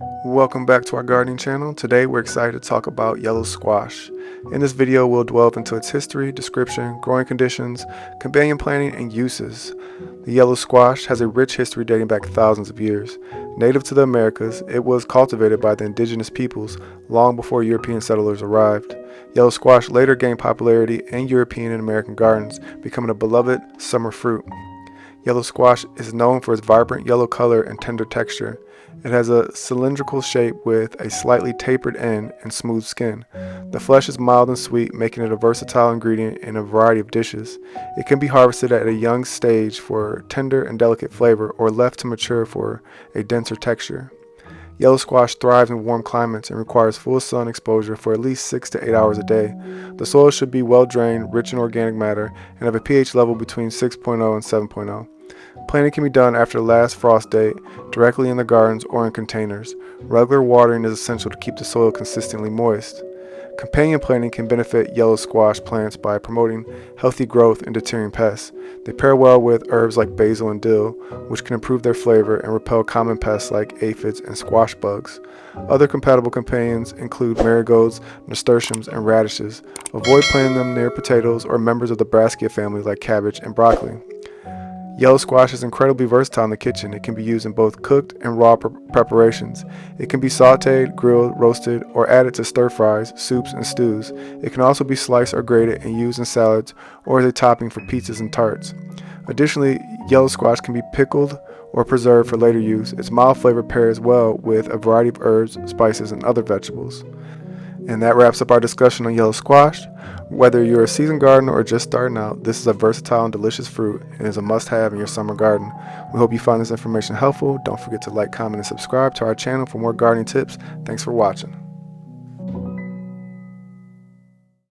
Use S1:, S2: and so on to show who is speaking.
S1: Welcome back to our gardening channel. Today we're excited to talk about yellow squash. In this video we'll delve into its history, description, growing conditions, companion planting, and uses. The yellow squash has a rich history dating back thousands of years. Native to the Americas, it was cultivated by the indigenous peoples long before European settlers arrived. Yellow squash later gained popularity in European and American gardens, becoming a beloved summer fruit. Yellow squash is known for its vibrant yellow color and tender texture. It has a cylindrical shape with a slightly tapered end and smooth skin. The flesh is mild and sweet, making it a versatile ingredient in a variety of dishes. It can be harvested at a young stage for tender and delicate flavor or left to mature for a denser texture. Yellow squash thrives in warm climates and requires full sun exposure for at least 6 to 8 hours a day. The soil should be well drained, rich in organic matter, and have a pH level between 6.0 and 7.0. Planting can be done after the last frost date, directly in the gardens or in containers. Regular watering is essential to keep the soil consistently moist. Companion planting can benefit yellow squash plants by promoting healthy growth and deterring pests. They pair well with herbs like basil and dill, which can improve their flavor and repel common pests like aphids and squash bugs. Other compatible companions include marigolds, nasturtiums, and radishes. Avoid planting them near potatoes or members of the Brassica family like cabbage and broccoli. Yellow squash is incredibly versatile in the kitchen. It can be used in both cooked and raw preparations. It can be sautéed, grilled, roasted, or added to stir fries, soups, and stews. It can also be sliced or grated and used in salads or as a topping for pizzas and tarts. Additionally, yellow squash can be pickled or preserved for later use. Its mild flavor pairs well with a variety of herbs, spices, and other vegetables. And that wraps up our discussion on yellow squash. Whether you're a seasoned gardener or just starting out, this is a versatile and delicious fruit and is a must-have in your summer garden. We hope you find this information helpful. Don't forget to like, comment, and subscribe to our channel for more gardening tips. Thanks for watching.